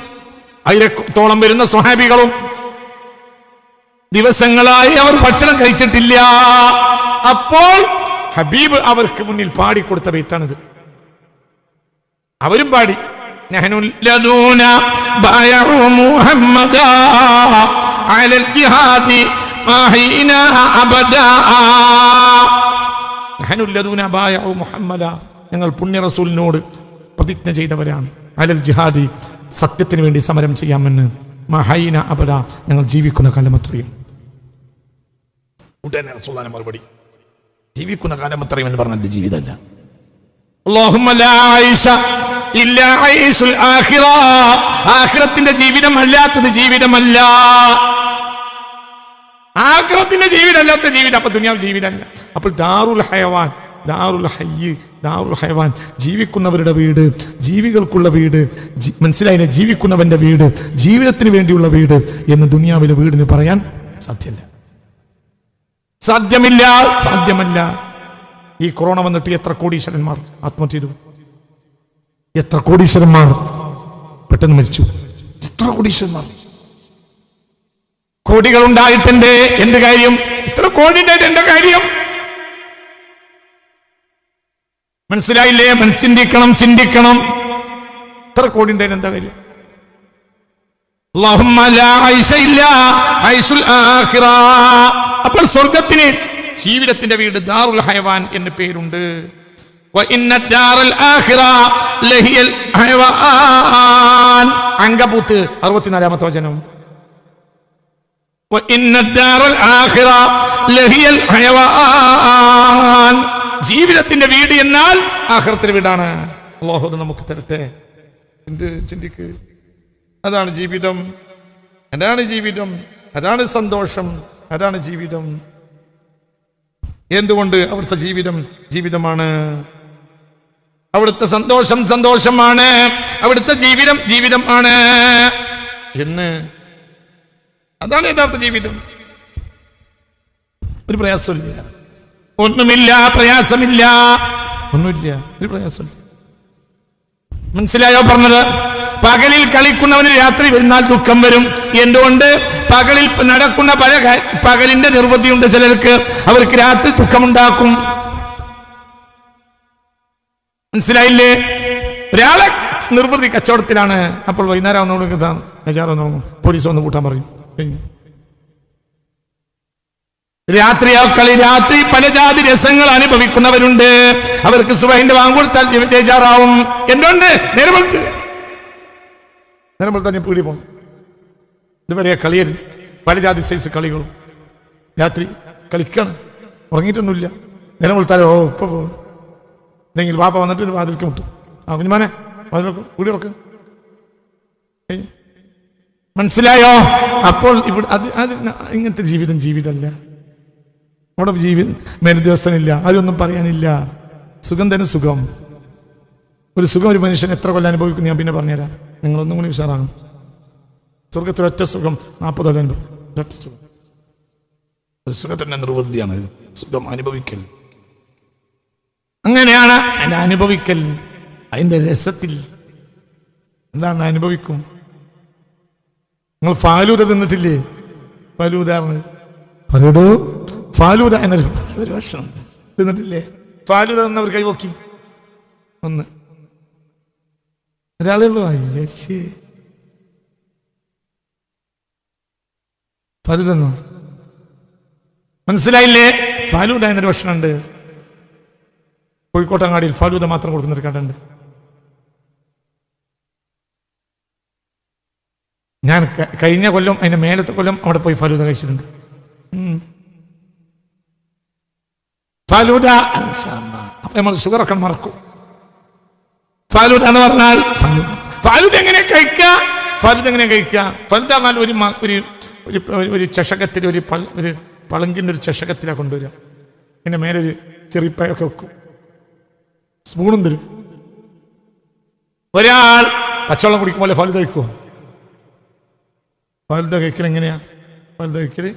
1000-ഓളം വരുന്ന സ്വഹാബികളും ദിവസങ്ങളായി അവർ ഭക്ഷണം കഴിച്ചിട്ടില്ല. അപ്പോൾ ഹബീബ് അവർക്ക് മുന്നിൽ പാടിക്കൊടുത്ത ബൈത്താണിത്. അവരും പാടി നഹ്നുൽ ലദൂന ബയഉ മുഹമ്മദാ അലൽ ജിഹാദി മാഹീനാ അബദാ. നഹ്നുൽ ലദൂന ബയഉ മുഹമ്മദാ, ഞങ്ങൾ പുണ്യ റസൂലിനോട് പ്രതിജ്ഞ ചെയ്തവരാണ്. അലൽ ജിഹാദി, സത്യത്തിന് വേണ്ടി സമരം ചെയ്യാമെന്ന്. മഹീന അബദ, ഞങ്ങൾ ജീവിക്കുന്ന കാലമത്രയും. ഉടനെ റസൂലുള്ളാഹിന്റെ മറുപടി, ജീവിക്കുന്ന കാലമത്രയും എന്ന് പറഞ്ഞത് ജീവിതമല്ല. അല്ലാഹുമ്മ ലാ ആയിഷ ഇല്ലാ ആയിഷുൽ ആഖിറ, ആഖിറത്തിന്റെ ജീവിതം അല്ലാത്തത് ജീവിതമല്ല. ആഖിറത്തിന്റെ ജീവിതം അല്ലാത്ത ജീവിതം അപ്പൊ ദുനിയാവ് ജീവിതമല്ല. അപ്പോൾ ദാറുൽ ഹയവാൻ, ദാറുൽ ഹയ്യ്, ദാറുൽ ഹയവാൻ, ജീവിക്കുന്നവരുടെ വീട്, ജീവികൾക്കുള്ള വീട്, മനസ്സിലായില്ലേ? ജീവിക്കുന്നവന്റെ വീട്, ജീവിതത്തിന് വേണ്ടിയുള്ള വീട് എന്ന് ദുനിയാവിലെ വീടിന് പറയാൻ സാധ്യമല്ല, സാധ്യമല്ല, സാധ്യമല്ല. ഈ കൊറോണ വന്നിട്ട് എത്ര കോടീശ്വരന്മാർ ആത്മഹത്യ ചെയ്തു, എത്ര കോടീശ്വരന്മാർ പെട്ടെന്ന് മരിച്ചു, എത്ര കോടീശ്വരന്മാർ. കോടികൾ ഉണ്ടായിട്ടുണ്ട്, എന്റെ കാര്യം, ഇത്ര കോടി ഉണ്ടായിട്ട് എന്റെ കാര്യം. മനസ്സിലായില്ലേ? ചിന്തിക്കണം, ചിന്തിക്കണം. ഇത്ര കോടി ഉണ്ടായിട്ട് എന്താ കാര്യം? അല്ലാഹുമ്മ ലാ ഐശ ഇല്ലാ ഐശുൽ ആഖിറ. അപ്പോൾ സ്വർഗ്ഗത്തിന് ജീവിതത്തിന്റെ വീട് ദാറുൽ ഹയവാൻ എന്ന് പേരുണ്ട്. വഇന്ന ദാറൽ ആഖിറ ലഹിയൽ ഹയവാൻ. അങ്കബൂത്ത് 64-ാമത്തെ വചനം. വഇന്ന ദാറൽ ആഖിറ ലഹിയൽ ഹയവാൻ. ജീവിതത്തിന്റെ വീട് എന്നാൽ ആഖിറത്തിന്റെ വീടാണ്. അല്ലാഹു നമുക്ക് തരട്ടെ. ചിന്തിക്ക്, അതാണ് ജീവിതം, അതാണ് ജീവിതം, അതാണ് സന്തോഷം, അതാണ് ജീവിതം. എന്തുകൊണ്ട്? അവിടുത്തെ ജീവിതം ജീവിതമാണ്, അവിടുത്തെ സന്തോഷം സന്തോഷമാണ്, അവിടുത്തെ ജീവിതം ജീവിതമാണ് എന്ന്. അതാണ് യഥാർത്ഥ ജീവിതം. ഒരു പ്രയാസമില്ല, ഒന്നുമില്ല, പ്രയാസമില്ല, ഒന്നുമില്ല, ഒരു പ്രയാസമില്ല. മനസ്സിലായോ പറഞ്ഞത്? പകലിൽ കളിക്കുന്നവന് രാത്രി വരുന്നാൽ ദുഃഖം വരും. എന്തുകൊണ്ട്? പകലിൽ നടക്കുന്ന പകലിന്റെ നിർവൃതിയുണ്ട് ചിലർക്ക്, അവർക്ക് രാത്രി ദുഃഖമുണ്ടാക്കും. മനസ്സിലായില്ലേ? ഒരാളെ നിർവൃതി കച്ചവടത്തിലാണ്, അപ്പോൾ വൈകുന്നേരം ഒന്നുകൂടി പോലീസ് ഒന്ന് കൂട്ടാൻ പറയും. രാത്രി പല ജാതി രസങ്ങൾ അനുഭവിക്കുന്നവരുണ്ട്. അവർക്ക് സുബഹിന്റെ വാങ്ങുകൊടുത്താൽ ബേജാറാവും. എന്തുകൊണ്ട്? നേരം തന്നെ പീടി പോകും. ഇതുവരെ കളിയായിരുന്നു, പല ജാതി സൈസ് കളികളും. രാത്രി കളിക്കാണ്, ഉറങ്ങിയിട്ടൊന്നുമില്ല. നേരം കൊടുത്താലോ ഇപ്പൊ പോകും. എന്തെങ്കിലും പാപ്പ വന്നിട്ട് വാതിൽക്ക് മുട്ടും. ആ കുഞ്ഞുമാനെ വാതിലൊക്കെ കൂടി ഉറക്ക്. മനസ്സിലായോ? അപ്പോൾ ഇവിടെ അത് ഇങ്ങനത്തെ ജീവിതം ജീവിതമല്ല. അവിടെ മേലുദ്യോഗസ്ഥനില്ല, അതൊന്നും പറയാനില്ല. സുഖം തന്നെ സുഖം. ഒരു സുഖം ഒരു മനുഷ്യൻ എത്ര കൊല്ലം അനുഭവിക്കും ഞാൻ പിന്നെ പറഞ്ഞുതരാം. നിങ്ങളൊന്നും കൂടി ഉഷാറാകും. സ്വർഗത്തിൽ ഒറ്റ സുഖം 40 കൊല്ലം അനുഭവിക്കും. ഒറ്റ സുഖം, ഒരു സുഖത്തിന്റെ നിർവൃത്തിയാണ് സുഖം അനുഭവിക്കൽ. അങ്ങനെയാണ് അതിന്റെ അനുഭവിക്കൽ. അതിന്റെ രസത്തിൽ എന്താണ് അനുഭവിക്കും. നിങ്ങൾ ഫാലൂദ തിന്നിട്ടില്ലേ? ഫാലൂദ പറയടോ, ഫാലൂദ എന്നൊരു ഭക്ഷണം തിന്നിട്ടില്ലേ? ഫാലൂദ എന്നവർ കൈവക്കി ഒന്ന് ഒരാളേ ഉള്ളൂ. ഫാലൂദ എന്നോ മനസ്സിലായില്ലേ? ഫാലൂദ എന്നൊരു ഭക്ഷണമുണ്ട്. കോഴിക്കോട്ടങ്ങാടിയിൽ ഫാലൂദ മാത്രം കൊടുക്കുന്നൊരു കടയുണ്ട്. ഞാൻ കഴിഞ്ഞ കൊല്ലം അതിന്റെ മേലത്തെ കൊല്ലം അവിടെ പോയി ഫാലൂദ കഴിച്ചിട്ടുണ്ട്. ഫാലൂദ അപ്പൊ നമ്മൾ ഷുഗറൊക്കെ മറക്കും. ഫാലൂദ എന്ന് പറഞ്ഞാൽ ഫാലൂദ എങ്ങനെ കഴിക്കുക? ഫാലൂദ എങ്ങനെ കഴിക്കുക? ഫാലൂദ പറഞ്ഞാൽ ഒരു ചഷകത്തിൽ, ഒരു പളങ്കിൻ്റെ ഒരു ചഷകത്തിലാണ് കൊണ്ടുവരിക. ഇങ്ങനെ മേലൊരു ചെറിപ്പായൊക്കെ വെക്കും, സ്പൂണും തരും. ഒരാൾ പച്ചവെള്ളം കുടിക്കും പോലെ ഫാലൂദ കഴിക്കുമോ? ഫാലൂദ കഴിക്കൽ എങ്ങനെയാ? ഫാലൂദ കഴിക്കൽ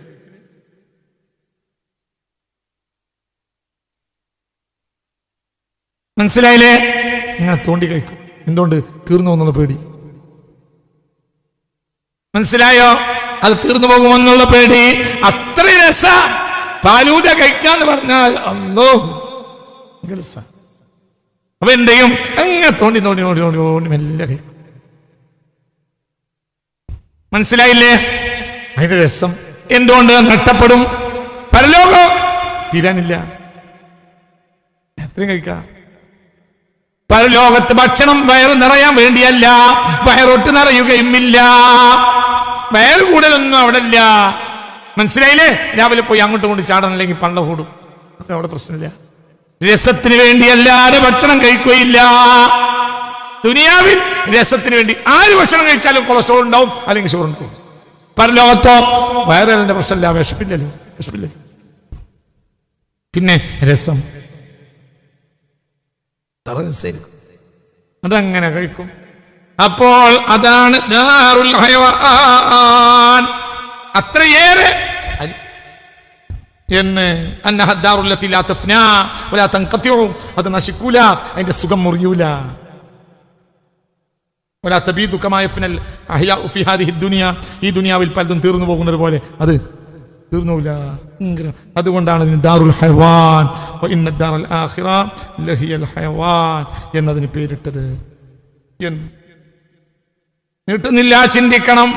മനസ്സിലായില്ലേ? ഇങ്ങനെ തോണ്ടി കഴിക്കും. എന്തുകൊണ്ട്? തീർന്നു പോകുന്നുള്ള പേടി. മനസ്സിലായോ? അത് തീർന്നു പോകുമെന്നുള്ള പേടി. അത്ര രസ ഫാലൂദ കഴിക്കാന്ന് പറഞ്ഞാൽ അല്ലോ അപ്പൊ എന്തെയും അങ്ങനെ തോണ്ടി തോണ്ടി തോണ്ടി തോണ്ടി തോണ്ടി മെല്ലെ കഴിക്കും. മനസ്സിലായില്ലേ അതിന്റെ രസം? എന്തുകൊണ്ട് നഷ്ടപ്പെടും? പരലോകം തീരാനില്ല. എത്രയും കഴിക്കാം. പരലോകത്ത് ഭക്ഷണം വയറ് നിറയാൻ വേണ്ടിയല്ല, വയറൊട്ട് നിറയുകയുമില്ല. വയറ് കൂടുതലൊന്നും അവിടെ ഇല്ല. മനസ്സിലായില്ലേ? രാവിലെ പോയി അങ്ങോട്ടും കൊണ്ട് ചാടണം, അല്ലെങ്കിൽ പള്ള കൂടും. അവിടെ പ്രശ്നമില്ല. രസത്തിന് വേണ്ടി അല്ലാതെ ഭക്ഷണം കഴിക്കുകയില്ല. ദുനിയാവിൽ രസത്തിന് വേണ്ടി ആര് ഭക്ഷണം കഴിച്ചാലും കൊളസ്ട്രോൾ ഉണ്ടാവും, അല്ലെങ്കിൽ ഷുഗർ ഉണ്ടാവും. പരലോകത്തോ വയറിന്റെ പ്രശ്നമില്ല, വിശപ്പില്ലല്ലോ. പിന്നെ രസം അതങ്ങനെ കഴിക്കും. അപ്പോൾ അതാണ് ദാറുൽ ഹയവാൻ. അത്രയേറെ എന്ന് അത് നശിക്കൂല, അതിന്റെ സുഖം മുറിയൂല. ഈ ദുനിയാവിൽ പലതും തീർന്നു പോകുന്നത് പോലെ അത് തീർന്നൂല. അതുകൊണ്ടാണ് ഇതിന് ദാറുൽ ഹയവാൻ എന്നതിന് പേരിട്ടത്. നീട്ടുന്നില്ല, ചിന്തിക്കണം.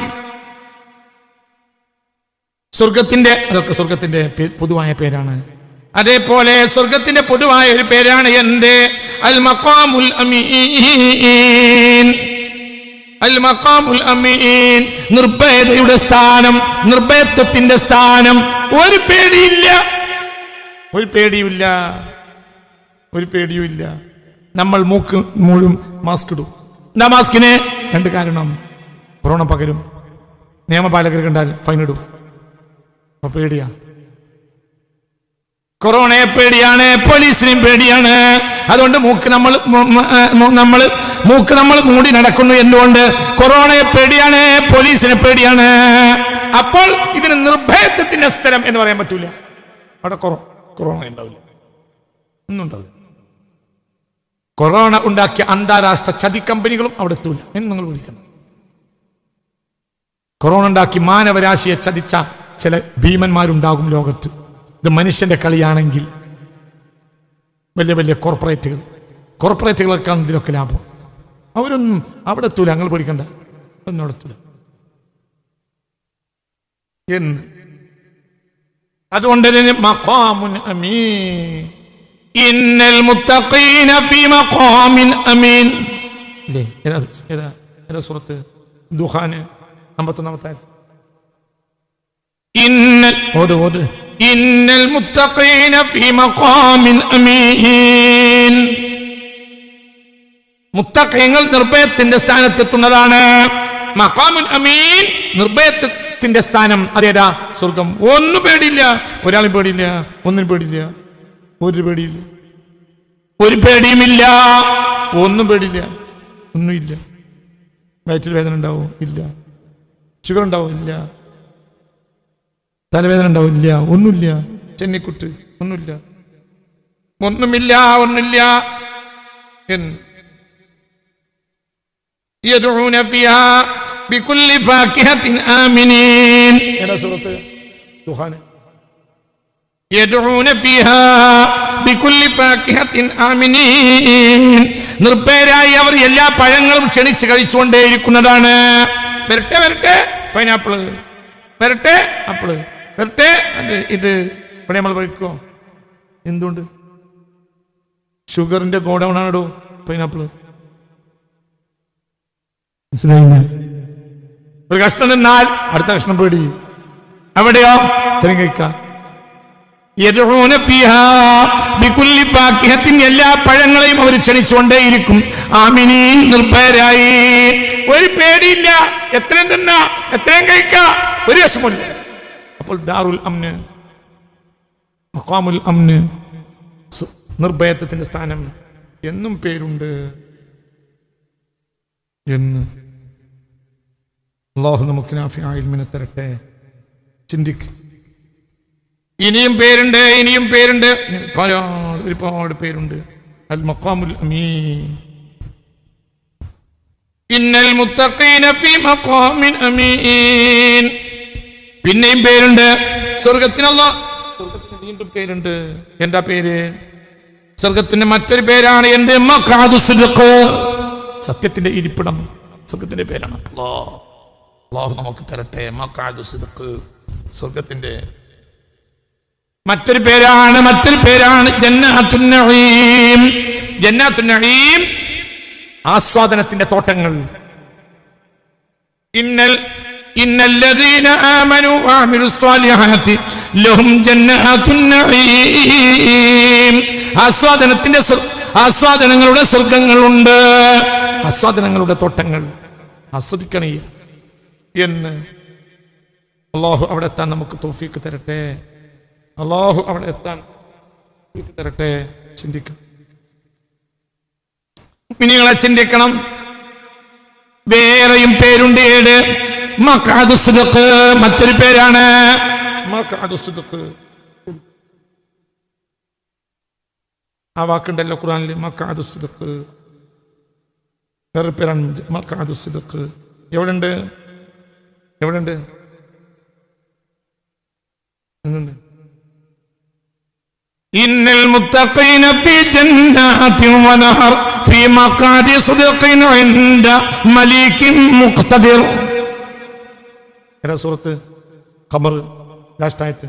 സ്വർഗത്തിന്റെ, അതൊക്കെ സ്വർഗത്തിന്റെ പൊതുവായ പേരാണ്. അതേപോലെ സ്വർഗത്തിന്റെ പൊതുവായ ഒരു പേരാണ് എന്റെ അൽ മഖാമുൽ അമീൻ. അൽ മഖാമുൽ അമീൻ, നിർഭയതയുടെ സ്ഥാനം, നിർഭയത്വത്തിന്റെ സ്ഥാനം. ഒരു പേടിയില്ല, ഒരു പേടിയുമില്ല, ഒരു പേടിയുമില്ല. നമ്മൾ മൂക്ക് മുഴുവൻ മാസ്ക് ഇടും. എന്താ മാസ്കിന്? രണ്ട് കാരണം. കൊറോണ പകരും, നിയമപാലകർ കണ്ടാൽ ഫൈൻ ഇടും. അപ്പൊ പേടിയാ. കൊറോണയെ പേടിയാണ്, പോലീസിനെയും പേടിയാണ്. അതുകൊണ്ട് മൂക്ക് നമ്മൾ മൂടി നടക്കുന്നു. എന്തുകൊണ്ട്? കൊറോണയെ പേടിയാണ്, പോലീസിനെ പേടിയാണ്. അപ്പോൾ ഇതിന് നിർഭയത്വത്തിന്റെ സ്ഥലം എന്ന് പറയാൻ പറ്റൂല. അവിടെ കൊറോണ ഉണ്ടാവില്ല, ഒന്നും ഉണ്ടാവില്ല. കൊറോണ ഉണ്ടാക്കിയ അന്താരാഷ്ട്ര ചതി കമ്പനികളും അവിടെ എത്തൂല എന്ന് നിങ്ങൾ വിളിക്കണം. കൊറോണ ഉണ്ടാക്കി മാനവരാശിയെ ചതിച്ച ചില ഭീമന്മാരുണ്ടാകും ലോകത്ത്. ഇത് മനുഷ്യന്റെ കളിയാണെങ്കിൽ വലിയ വലിയ കോർപ്പറേറ്റുകൾക്കാണ് ഇതിലൊക്കെ ലാഭം. അവരൊന്നും അവിടെ എത്തൂല, ഞങ്ങൾ പേടിക്കണ്ട, ഒന്നും അവിടെ എത്തൂല എന്ന്. അതുകൊണ്ട് മഖാമുൻ അമീൻ, ഇന്നൽ മുത്തഖീന ഫീ മഖാമിൻ അമീൻ. അല്ലേ? ഏതാ സൂറത്ത്? ദുഖാൻ 51-ാമത്തെ ആയത്ത്. ഇന്നൽ മുത്തഖീന ഫീ മഖാമിൻ അമീൻ. മുത്തഖീങ്ങൾ നിർഭയത്തിന്റെ സ്ഥാനത്തെത്തുന്നതാണ്. മഖാമുൻ അമീൻ, നിർഭയത്തിന്റെ സ്ഥാനം. അതേതാ? സ്വർഗം. ഒന്നും പേടിയില്ല, ഒരാളും പേടിയില്ല, ഒന്നിനും പേടിയില്ല, ഒരു പേടിയില്ല, ഒരു പേടിയുമില്ല, ഒന്നും പേടിയില്ല, ഒന്നുമില്ല. വയറ്റിൽ വേദന ഉണ്ടാവും? ഇല്ല. ഷുഗർ ഉണ്ടാവും? ഇല്ല. തലവേദന ഉണ്ടാവും? ഇല്ല. ഒന്നുമില്ല. ചെന്നിക്കുട്ട്? ഒന്നുമില്ല, ഒന്നുമില്ല, ഒന്നുമില്ല. യദ്ഊന ഫിഹാ ബികുല്ലി ഫാകിഹത്തിൻ ആമിനീൻ. ഏതാ സൂറത്ത്? ദുഖാൻ. യദ്ഊന ഫിഹാ ബികുല്ലി ഫാകിഹത്തിൻ ആമിനീൻ. നിർഭയരായി അവർ എല്ലാ പഴങ്ങളും ക്ഷണിച്ച് കഴിച്ചുകൊണ്ടേയിരിക്കുന്നതാണ്. വരട്ടെ വരട്ടെ പൈനാപ്പിള്, വരട്ടെ ആപ്പിള്, വരട്ടെ ഇത്. ഇവിടെ നമ്മൾ കഴിക്കുമോ? എന്തുകൊണ്ട്? ഷുഗറിന്റെ ഗോഡൗൺ ആണോ പൈനാപ്പിള്? മനസ്സിലായില്ല? ഒരു കഷ്ണം നിന്നാൽ അടുത്ത കഷ്ണം പേടി. അവിടെയോ ഇത്രയും കഴിക്കാം. യദ്ഊന ഫീഹാ ബികുല്ലി ഫാകിഹത്തിൻ, എല്ലാ പഴങ്ങളെയും അവർ ക്ഷണിച്ചുകൊണ്ടേയിരിക്കും. ആമിനീൻ, നിർഭയരായി, ഒരു പേടിയില്ല. എത്രയും തിന്നാ, എത്രയും കഴിക്കാം, ഒരു വിഷമമില്ല. അപ്പോൾ ദാറുൽ അംന്, മഖാമുൽ അംന്, നിർഭയത്വത്തിന്റെ സ്ഥാനം എന്നും പേരുണ്ട് എന്ന്. അല്ലാഹു നമുക്ക് നാഫിഅ ഇൽമിനെ തരട്ടെ. ചിന്തിക്ക്. ഇനിയും പേരുണ്ട്, ഇനിയും പേരുണ്ട്, ഒരുപാട് പേരുണ്ട്. അൽ മഖാമുൽ അമീൻ. ഇന്നൽ മുത്തഖീന ഫീ മഖാമിൻ അമീൻ. പിന്നെയും പേരുണ്ട്. സ്വർഗത്തിന് വീണ്ടും പേരുണ്ട്. എന്താ പേര്? സ്വർഗത്തിന്റെ മറ്റൊരു പേരാണ് എന്റെ മഖഅദു സിദ്ഖ്, സത്യത്തിന്റെ ഇരിപ്പിടം. സ്വർഗത്തിന്റെ പേരാണ്. അല്ലാഹു നമുക്ക് തരട്ടെ മഖഅദു സിദ്ഖ്. സ്വർഗത്തിന്റെ മറ്റൊരു പേരാണ് ജന്നത്തുൻ നഈം. ജന്നത്തുൻ നഈം ആസ്വാദനത്തിന്റെ തോട്ടങ്ങൾ. ഇന്നല്ലദീന ആമനു വഅമിലുസ് സ്വാലിഹാത്തി ലഹും ജന്നത്തുൻ നഈം. ആസ്വാദനങ്ങളുടെ സ്വർഗങ്ങളുണ്ട്, ആസ്വാദനങ്ങളുടെ തോട്ടങ്ങൾ. ആസ്വദിക്കണേ എന്ന് അല്ലാഹു അവിടെ എത്താൻ നമുക്ക് തൗഫീഖ് തരട്ടെ. അല്ലാഹു അവിടെ എത്താൻ തൗഫീഖ് തരട്ടെ. ചിന്തിക്കണം, മുഅ്മിനീങ്ങളെ ചിന്തിക്കണം. വേറെയും പേരുണ്ട്. ഏട് മഖഅദു സിദ്ഖ്. മറ്റൊരു പേരാണ് മഖഅദു സിദ്ഖ്. ആ വാക്കുണ്ടല്ലോ ഖുർആനിൽ, മഖഅദു സിദ്ഖ്. വേറൊരു പേരാണ് മഖഅദു സിദ്ഖ്. എവിടെയുണ്ട്? ഇന്നൽ മുത്തഖീന ഫീ ജന്നാത്തിൻ വനഹർ ഫീ മഖഅദി സിദ്ഖിൻ ഇൻദ മലീകിൻ മുഖ്തദിർ. ഏതാ സൂറത്ത്? ഖമർ ലാസ്റ്റ് ആയത്ത്.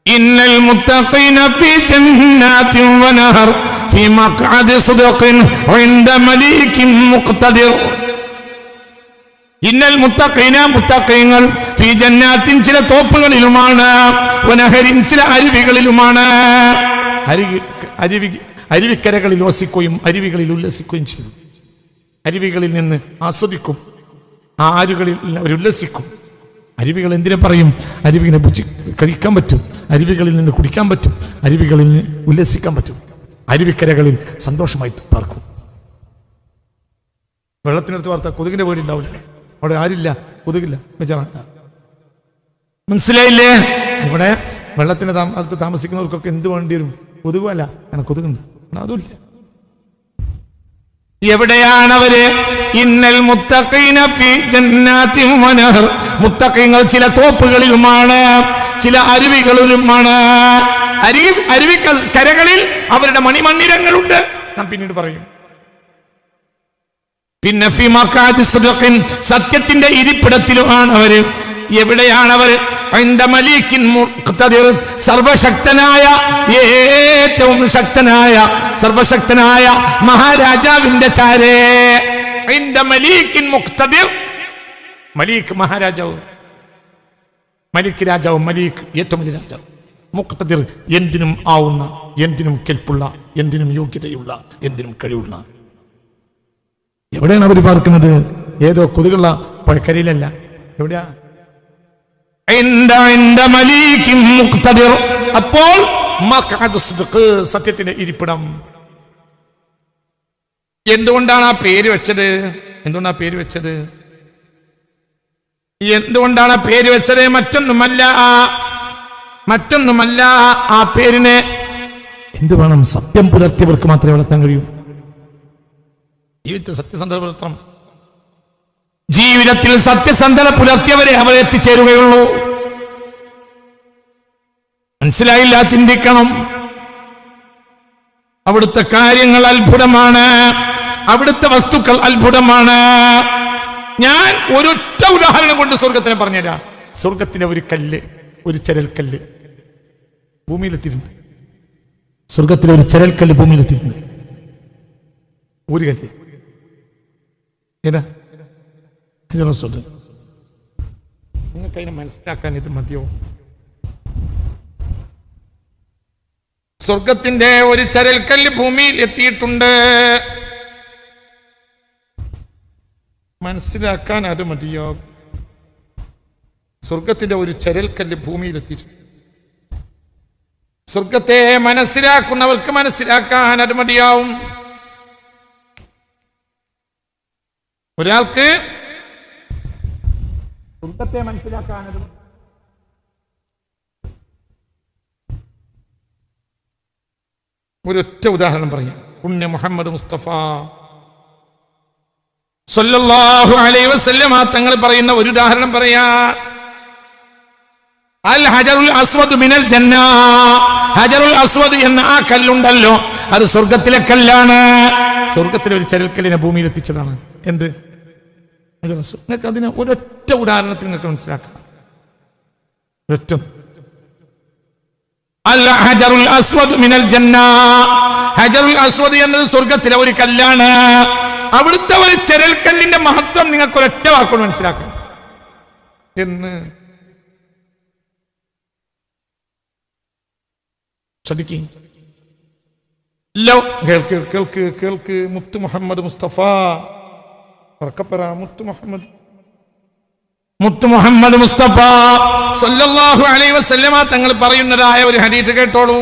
ഇന്നൽ മുത്തഖീന ഫീ ജന്നാത്തിൻ വനഹർ ഫീ മഖഅദി സിദ്ഖിൻ ഇൻദ മലീകിൻ മുഖ്തദിർ. ഇന്നൽ മുത്തഖീന, മുത്തഖീങ്ങൾ ഫീ ജന്നാത്തിൻ ചില തോപ്പുകളിലുമാണ്, വനഹരിൻ ചില അരുവികളിലുമാണ്. അരുവിക്കരകളിൽ വസിക്കുകയും അരുവികളിൽ ഉല്ലസിക്കുകയും ചെയ്യും. അരുവികളിൽ നിന്ന് ആസ്വദിക്കും, ആ ആരുകളിൽ അവരുല്ലസിക്കും. അരുവികൾ എന്തിനെ പറയും? അരുവികളെ കഴിക്കാൻ പറ്റും, അരുവികളിൽ നിന്ന് കുടിക്കാൻ പറ്റും, അരുവികളിൽ നിന്ന് ഉല്ലസിക്കാൻ പറ്റും. അരുവിക്കരകളിൽ സന്തോഷമായി പാർക്കും. വെള്ളത്തിനടുത്ത് വാർത്ത കൊതുകിന്റെ പേടി ഉണ്ടാവില്ല. അവിടെ ആരില്ല, കൊതുകില്ല, ബേജാറാണ്ട. മനസ്സിലായില്ലേ? ഇവിടെ വെള്ളത്തിന് അടുത്ത് താമസിക്കുന്നവർക്കൊക്കെ എന്ത് വേണ്ടി വരും? കൊതുകല്ല, അങ്ങനെ കൊതുകുണ്ട്, അതുമില്ല. എവിടെയാണവര്? ഇന്നൽ മുത്തഖീന ഫീ ജന്നാത്തിൻ വനഹർ. മുത്തഖീങ്ങൾ ചില തോപ്പുകളിലുമാണ്, ചില അരുവികളിലുമാണ്. അരുവിക്കരകളിൽ അവരുടെ മണിമന്ദിരങ്ങളുണ്ട്. ഞാൻ പിന്നീട് പറയും. പിന്നെ ഫീ മഖഅദി സിദ്ഖിൻ, സത്യത്തിന്റെ ഇരിപ്പിടത്തിലുമാണ് അവര്. എവിടെയാണവർ? ഇൻദ മലീകിൻ മുഖ്തദിർ. സർവശക്തനായ, ഏറ്റവും ശക്തനായ, സർവശക്തനായ മഹാരാജാവിന്റെ ചാരേ. ഇൻദ മലീകിൻ മുഖ്തദിർ. മലീക് മഹാരാജാവ്, മലിക് രാജാവ്, മലീക് ഏറ്റവും വലിയ രാജാവ്. മുഖ്തദിർ എന്തിനും ആവുന്ന, എന്തിനും കെൽപ്പുള്ള, എന്തിനും യോഗ്യതയുള്ള, എന്തിനും കഴിവുള്ള. എവിടെയാണ് അവർ പാർക്കുന്നത്? ഏതോ കൊതുകുള്ള പുഴക്കരയിലല്ല. എവിടെയാ? അപ്പോൾ സത്യത്തിന്റെ ഇരിപ്പിടം. എന്തുകൊണ്ടാണ് ആ പേര് വെച്ചത്? മറ്റൊന്നുമല്ല, ആ പേരിനെ എന്ത് വേണം? സത്യം പുലർത്തിയവർക്ക് മാത്രമേ വളർത്താൻ കഴിയൂ. ജീവിതത്തിൽ സത്യസന്ധത പുലർത്തണം. ജീവിതത്തിൽ സത്യസന്ധത പുലർത്തിയവരെ അവരെ എത്തിച്ചേരുകയുള്ളൂ. മനസ്സിലായില്ല? ചിന്തിക്കണം. അവിടുത്തെ കാര്യങ്ങൾ അത്ഭുതമാണ്, അവിടുത്തെ വസ്തുക്കൾ അത്ഭുതമാണ്. ഞാൻ ഒരൊറ്റ ഉദാഹരണം കൊണ്ട് സ്വർഗത്തിനെ പറഞ്ഞുതരാം. സ്വർഗത്തിന്റെ ഒരു കല്ല്, ഒരു ചരൽക്കല്ല് ഭൂമിയിലെത്തിയിട്ടുണ്ട്. സ്വർഗത്തിലെ ഒരു ചരൽക്കല്ല് ഭൂമിയിലെത്തിയിട്ടുണ്ട്. ഒരു കല്ല്. ഏതാ? നിങ്ങൾക്ക് അതിനെ മനസ്സിലാക്കാൻ ഇത് മതിയോ? സ്വർഗത്തിന്റെ ഒരു ചരൽക്കല്ല് ഭൂമിയിൽ എത്തിയിട്ടുണ്ട്. മനസ്സിലാക്കാൻ അത് മതിയോ? സ്വർഗത്തിന്റെ ഒരു ചരൽക്കല്ല് ഭൂമിയിൽ എത്തിയിട്ടുണ്ട്. സ്വർഗത്തെ മനസ്സിലാക്കുന്നവർക്ക് മനസ്സിലാക്കാൻ അത് മതിയാവും. ഒരാൾക്ക് സ്വർഗത്തെ മനസ്സിലാക്കാനത് ഒരൊറ്റ ഉദാഹരണം പറയാം. പുണ്യ മുഹമ്മദ് മുസ്തഫ സല്ലല്ലാഹു അലൈഹി വസല്ലം തങ്ങൾ പറയുന്ന ഒരു ഉദാഹരണം പറയാ. അൽ ഹജറുൽ അസ്വദ് മിനൽ ജന്ന, ഹജറുൽ അസ്വദ് എന്ന ആ കല്ലുണ്ടല്ലോ അത് സ്വർഗത്തിലെ കല്ലാണ്. സ്വർഗത്തിലെ ഒരു ചരൽക്കല്ലിനെ ഭൂമിയിൽ എത്തിച്ചതാണ്. എന്ത്? നിങ്ങൾക്ക് അതിന് ഒരൊറ്റ ഉദാഹരണത്തിൽ നിങ്ങൾക്ക് മനസ്സിലാക്കാം. ഒരൊറ്റ അൽ ഹജറുൽ അസ്വദ് മിനൽ ജന്ന, ഹജറുൽ അസ്വദ് എന്നത് സ്വർഗത്തിലെ ഒരു കല്ലാണ്. അവിടുത്തെ ഒരു ചരൽക്കല്ലിന്റെ മഹത്വം നിങ്ങൾക്ക് ഒരൊറ്റ വാക്കുകൊണ്ട് മനസ്സിലാക്കാം. എന്ന് ശ്രദ്ധിക്കും. കേൾക്ക് മുത്തു മുഹമ്മദ് മുസ്തഫ മുത്തു മുഹമ്മദ് മുസ്തഫ സല്ലല്ലാഹു അലൈഹി വസല്ലമ തങ്ങൾ പറയുന്നതായ ഒരു ഹദീസ് കേട്ടോളൂ.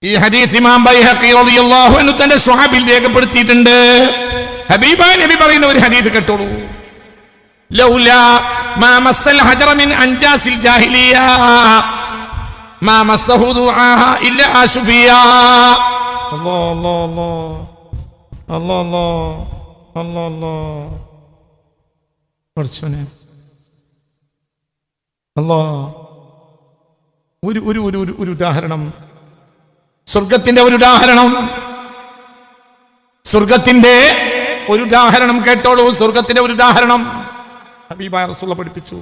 ഈ ഹദീസ് ഇമാം ബൈഹഖി റളിയല്ലാഹു അൻഹു തന്റെ സ്വഹാബിൽ രേഖപ്പെടുത്തിയിട്ടുണ്ട്. ഹബീബായ നബി പറയുന്ന ഒരു ഹദീസ് കേട്ടോളൂ. ലൗലാ മാ മസ്സൽ ഹജറ മിൻ അൻജാസിൽ ജാഹിലിയ മാ മസ്സഹു ദുആഹ ഇല്ലാ അശുഫിയ. അല്ലാഹ് അല്ലാഹ് അല്ലാഹ് അല്ലാഹ് അല്ലാഹ് പടച്ചോനെ അല്ലാഹ്. ഒരു ഉദാഹരണം, സ്വർഗത്തിന്റെ ഒരു ഉദാഹരണം, സ്വർഗത്തിന്റെ ഒരു ഉദാഹരണം കേട്ടോളൂ. സ്വർഗത്തിന്റെ ഒരു ഉദാഹരണം ഹബീബായ റസൂൽ പഠിപ്പിച്ചു.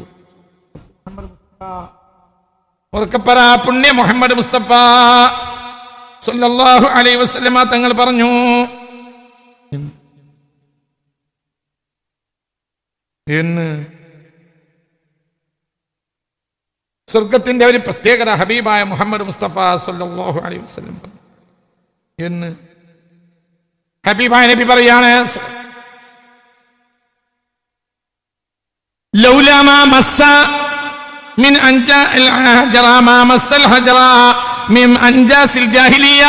ഉറക്കപ്പറ പുണ്യ മുഹമ്മദ് മുസ്തഫ സല്ലല്ലാഹു അലൈഹി വസല്ലമ തങ്ങൾ പറഞ്ഞു, എന്ന് സ്വർഗത്തിന്റെ ഒരു പ്രത്യേകത ഹബീബായ മുഹമ്മദ് മുസ്തഫ സല്ലല്ലാഹു അലൈഹി വസല്ലം എന്ന് ഹബീബായ നബി പറയാണ്, ലൗലാ മാ മസ്സ മിൻ അൻജാഇൽ ഹജറ മാ മസ്സൽ ഹജറ മിൻ അൻജാസിൽ ജാഹിലിയ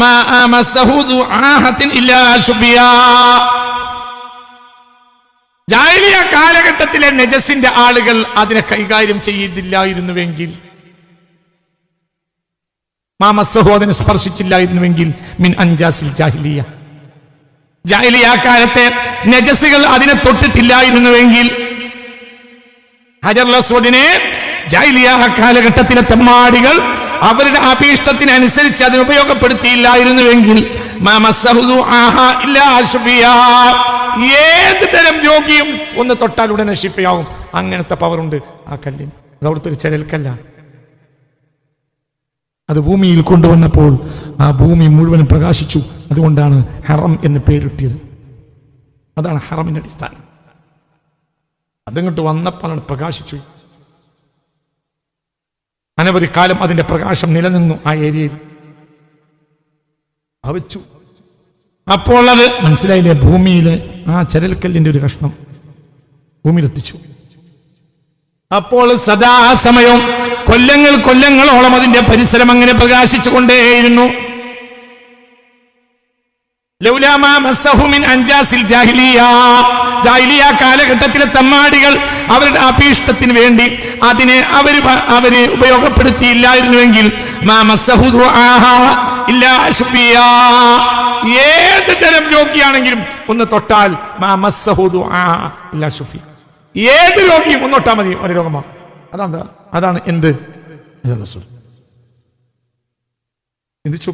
മാ മസ്സഹു ദുആഹത്തിൻ ഇല്ലാ ശുബിയ. ജാഹിലിയ കാലഘട്ടത്തിലെ നജസിന്റെ ആളുകൾ അതിനെ കൈകാര്യം ചെയ്തില്ലായിരുന്നുവെങ്കിൽ, മാ മസ്സഹു അതിനെ സ്പർശിച്ചില്ലായിരുന്നുവെങ്കിൽ മിൻ അൻജാസിൽ ജാഹിലിയ, ജാഹിലിയ കാലത്തെ നജസുകൾ അതിനെ തൊട്ടിട്ടില്ലായിരുന്നുവെങ്കിൽ, ഹജറുൽ അസ്വദിനെ ജാഹിലിയ കാലഘട്ടത്തിലെ തെമ്മാടികൾ അവരുടെ അഭീഷ്ടത്തിനനുസരിച്ച് അതിന് ഉപയോഗപ്പെടുത്തിയില്ലായിരുന്നുവെങ്കിൽ ഏത് തരം രോഗിയും ഒന്ന് തൊട്ടാൽ ഉടനെ ഷിഫയാവും. അങ്ങനത്തെ പവറുണ്ട് ആ കല്ലിന്. അത് അവിടുത്തെ ഒരു ചരൽക്കല്ല. അത് ഭൂമിയിൽ കൊണ്ടുവന്നപ്പോൾ ആ ഭൂമി മുഴുവൻ പ്രകാശിച്ചു. അതുകൊണ്ടാണ് ഹറം എന്ന് പേരിട്ടിയത്. അതാണ് ഹറമിന്റെ അടിസ്ഥാനം. അതിങ്ങോട്ട് വന്നപ്പോഴാണ് പ്രകാശിച്ചു. അനവധി കാലം അതിന്റെ പ്രകാശം നിലനിന്നു ആ ഏരിയയിൽ. അവച്ചു. അപ്പോൾ അത് മനസ്സിലായില്ലേ, ഭൂമിയിലെ ആ ചരൽക്കല്ലിന്റെ ഒരു കഷ്ണം ഭൂമിയിലെത്തിച്ചു. അപ്പോൾ സദാസമയവും കൊല്ലങ്ങളോളം അതിന്റെ പരിസരം അങ്ങനെ പ്രകാശിച്ചു കൊണ്ടേയിരുന്നു. ലൗലാ മാ മസ്സഹു മിൻ അൻജാസിൽ ജാഹിലിയ, ജാഹിലിയ കാലഘട്ടത്തിലെ തമ്മാടികൾ അവരുടെ അഭീഷ്ടത്തിന് വേണ്ടി അതിനെ അവര് ഉപയോഗപ്പെടുത്തിയില്ലായിരുന്നുവെങ്കിൽ മാ മസ്സഹു ദുആഹ ഇല്ലാ ശുബിയ, ഏത് തരം രോഗിയാണെങ്കിലും ഒന്ന് തൊട്ടാൽ മാ മസ്സഹു ദുആഹ ഇല്ലാ ശുബിയ, ഏത് രോഗിയും ഒന്ന് തൊട്ടാൽ മതി ഒരു രോഗമാകും. അതാണ് എന്ത് ചിന്തിച്ചു.